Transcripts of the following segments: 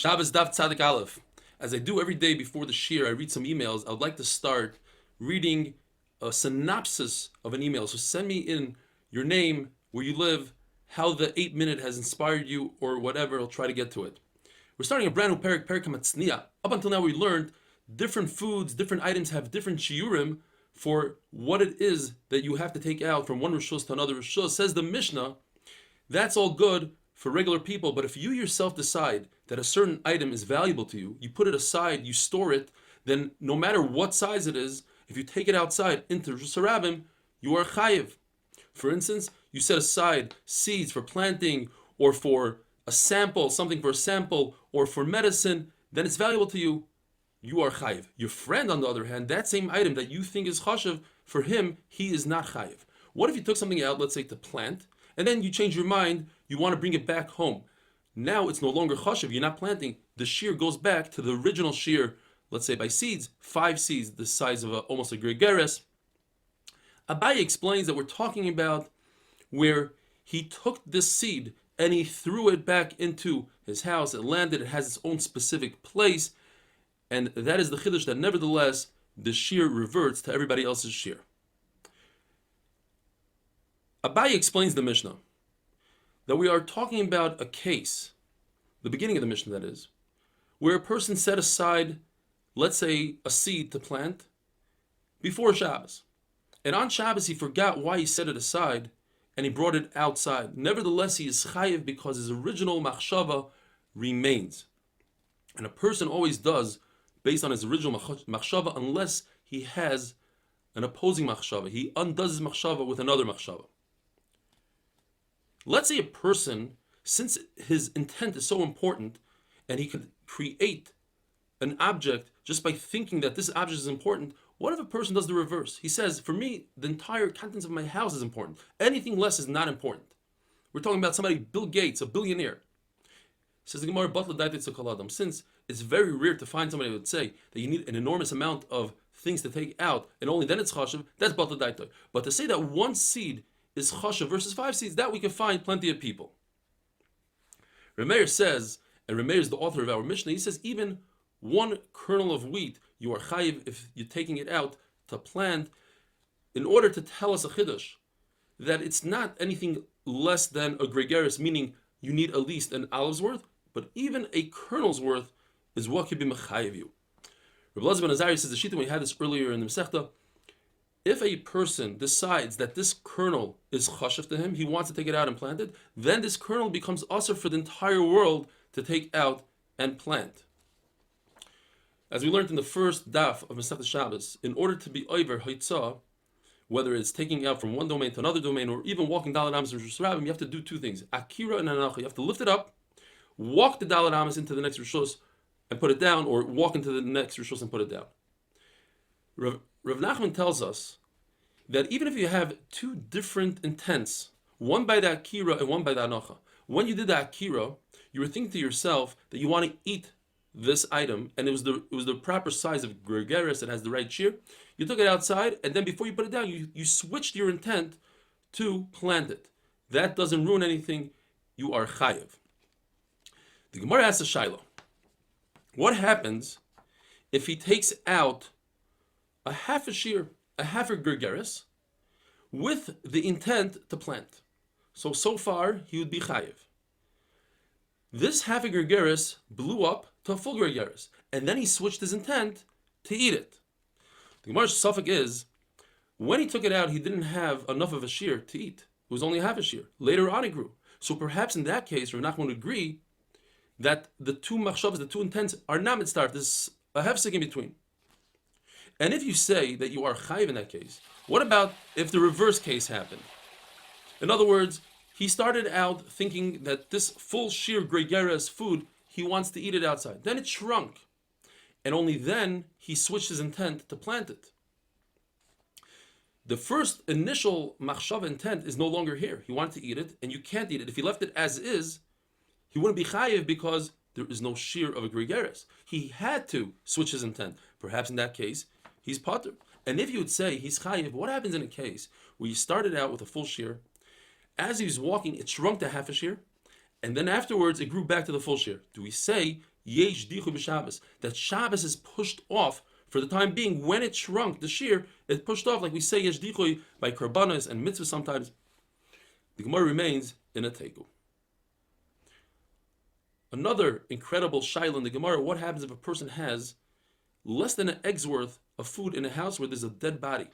Shabbos Daf Tzadik Aleph. As I do every day before the shir, I read some emails. I would like to start reading a synopsis of an email. So send me in your name, where you live, how the 8-minute has inspired you, or whatever. I'll try to get to it. We're starting a brand new parak Hamatzniya. Up until now, we learned different foods, different items have different shiurim for what it is that you have to take out from one rishus to another rishus. Says the Mishnah, that's all good for regular people, but if you yourself decide that a certain item is valuable to you, you put it aside, you store it, then no matter what size it is, if you take it outside into Rishus Harabim, you are chayiv. For instance, you set aside seeds for planting, or for a sample, something for a sample, or for medicine, then it's valuable to you, you are chayiv. Your friend, on the other hand, that same item that you think is chashav, for him, he is not chayiv. What if you took something out, let's say to plant, and then you change your mind, you want to bring it back home. Now it's no longer chashav, you're not planting. The shear goes back to the original shear, let's say by seeds, 5 seeds, the size of almost a gregaris. Abaye explains that we're talking about where he took this seed and he threw it back into his house. It landed, it has its own specific place, and that is the chiddush that nevertheless the shear reverts to everybody else's shear. Abaye explains the Mishnah that we are talking about a case, the beginning of the Mishnah that is, where a person set aside, let's say, a seed to plant before Shabbos. And on Shabbos he forgot why he set it aside and he brought it outside. Nevertheless, he is chayiv because his original machshava remains. And a person always does based on his original machshava unless he has an opposing machshava. He undoes his machshava with another machshava. Let's say a person, since his intent is so important, and he could create an object just by thinking that this object is important, what if a person does the reverse? He says, for me, the entire contents of my house is important. Anything less is not important. We're talking about somebody, Bill Gates, a billionaire. Says the Gemara, since it's very rare to find somebody who would say that you need an enormous amount of things to take out, and only then it's chashav, that's batal daitoi. But to say that one seed is chashav versus 5 seeds, that we can find plenty of people. Remeir says, and Remeir is the author of our Mishnah, he says even one kernel of wheat, you are chayiv if you're taking it out to plant, in order to tell us a chiddush, that it's not anything less than a gregaris, meaning you need at least an olive's worth, but even a kernel's worth is what could be mechayiv you. Rabbi Elazar ben Azariah says, the shita, we had this earlier in the Masechta, if a person decides that this kernel is chashav to him, he wants to take it out and plant it, then this kernel becomes asur for the entire world to take out and plant. As we learned in the first daf of Masechta Shabbos, in order to be over haitzah, whether it's taking out from one domain to another domain, or even walking Daled Amos or Rishus Harabim, you have to do 2 things. Akira and Anacha. You have to lift it up, walk the Daled Amos into the next Rishus and put it down, or walk into the next Rishus and put it down. Rav Nachman tells us that even if you have 2 different intents, one by the Akira and one by the Anacha, when you did the Akira, you were thinking to yourself that you want to eat this item, and it was the proper size of gregaris, it has the right shear. You took it outside, and then before you put it down, you switched your intent to plant it. That doesn't ruin anything. You are chayiv. The Gemara asks a shaila. What happens if he takes out a half a shear, a half a gregaris, with the intent to plant? So far, he would be chayiv. This half a gregaris blew up to a full gregaris, and then he switched his intent to eat it. The Gemara's suffix is, when he took it out, he didn't have enough of a shear to eat. It was only half a shear. Later on, it grew. So perhaps in that case, Rav Nachman would agree that the 2 machshavas, the 2 intents, are not mitzvah. There's a hefsek in between. And if you say that you are chayiv in that case, what about if the reverse case happened? In other words, he started out thinking that this full sheer gregaris food, he wants to eat it outside. Then it shrunk. And only then he switched his intent to plant it. The first initial machshava intent is no longer here. He wanted to eat it, and you can't eat it. If he left it as is, he wouldn't be chayiv because there is no shear of a gregaris. He had to switch his intent. Perhaps in that case, he's patur. And if you would say he's chayiv, what happens in a case where you started out with a full shear, as he was walking, it shrunk to half a shear, and then afterwards it grew back to the full shear? Do we say yesh dichu b'Shabbos, that Shabbos is pushed off for the time being. When it shrunk, the shear, it pushed off, like we say yesh dichu by karbanos and mitzvahs sometimes. The Gemara remains in a teiku. Another incredible shaila in the Gemara: what happens if a person has less than an egg's worth of food in a house where there's a dead body?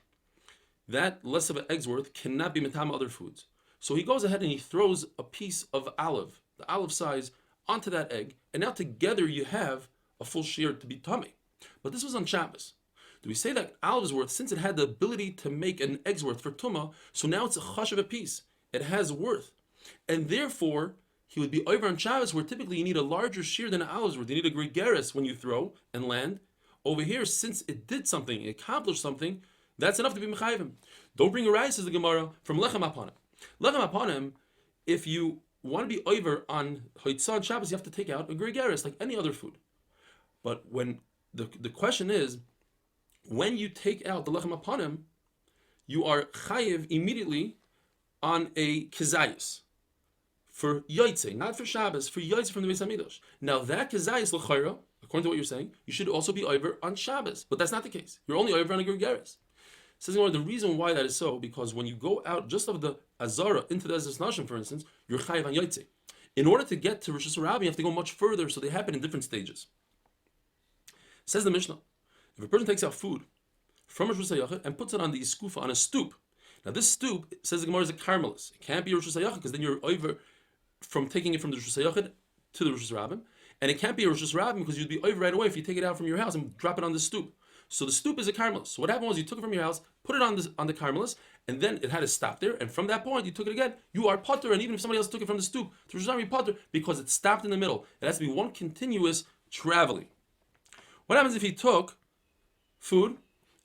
That less of an egg's worth cannot be metama other foods. So he goes ahead and he throws a piece of olive, the olive size, onto that egg, and now together you have a full shear to be tummy. But this was on Shabbos. Do we say that olive's worth, since it had the ability to make an egg's worth for tumah, so now it's a chash of a piece. It has worth. And therefore, he would be over on Shabbos, where typically you need a larger shear than an olive's worth. You need a gregaris when you throw and land. Over here, since it did something, it accomplished something, that's enough to be mechayivim. Don't bring a rice, says the Gemara, from lechem upon him. Lechem upon him, if you want to be over on Hoitzah and Shabbos, you have to take out a gregaris, like any other food. But when the question is, when you take out the lechem upon him, you are chayiv immediately on a kizayis. For Yoitze, not for Shabbos, for Yoitze from the Beis Hamikdash. Now that Kazayis l'chayra, according to what you're saying, you should also be over on Shabbos, but that's not the case. You're only over on a Gergeris. Says the reason why that is so, because when you go out just of the Azara into the Ezras Nashim, for instance, you're chayiv on Yoitze. In order to get to Rosh Hashanah, you have to go much further, so they happen in different stages. Says the Mishnah, if a person takes out food from Rosh Hashanah and puts it on the iskufa, on a stoop. Now this stoop, says the Gemara, is a karmelis. It can't be Rosh Hashanah because then you're over from taking it from the Rosh Hashanah to the Rosh Hashanah, and it can't be a Rosh Hashanah because you'd be over right away if you take it out from your house and drop it on the stoop. So the stoop is a karmelis. So what happened was you took it from your house, put it on the karmelis, and then it had to stop there. And from that point, you took it again. You are potter, and even if somebody else took it from the stoop to Rosh Hashanah, you're potter because it stopped in the middle. It has to be one continuous traveling. What happens if he took food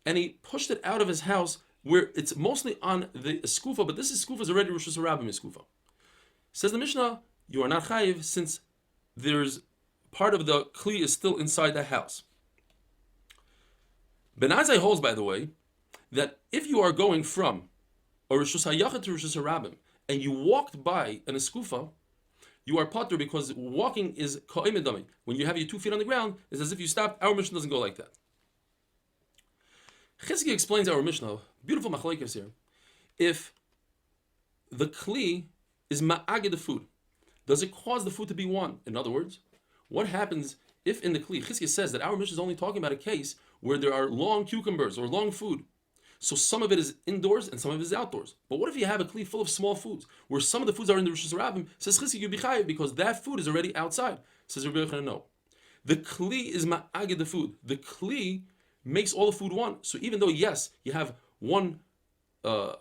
and he pushed it out of his house where it's mostly on the skufa, but this skufa is already Rosh Hashanah skufa? Says the Mishnah, you are not chayiv since there's part of the kli is still inside the house. Ben Azai holds, by the way, that if you are going from a Rosh Hashanah to Rosh Hashanah and you walked by an eskufa, you are potter because walking is ka'imedami. When you have your 2 feet on the ground, it's as if you stopped. Our Mishnah doesn't go like that. Chizki explains our Mishnah, beautiful machlekes here. If the kli is ma'agid the food, does it cause the food to be one? In other words, what happens if in the kli, Chizki says that our Mishnah is only talking about a case where there are long cucumbers or long food. So some of it is indoors and some of it is outdoors. But what if you have a kli full of small foods, where some of the foods are in the Rosh Hashanah? Says Chizki, you be chayiv because that food is already outside. Says Rabbi Yochanan, no. The kli is ma'agid the food. The kli makes all the food one. So even though, yes, you have one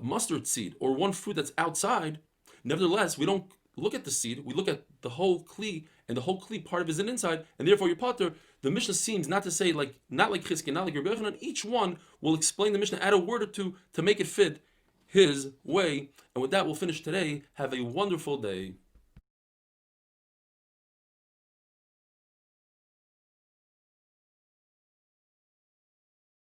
mustard seed or one fruit that's outside, nevertheless, we don't look at the seed, we look at the whole kli, and the whole kli part of it is inside, and therefore your potter. The Mishnah seems not to say, not like Chizki, not like Rabbi Yochanan. Each one will explain the Mishnah, add a word or two to make it fit his way. And with that, we'll finish today. Have a wonderful day.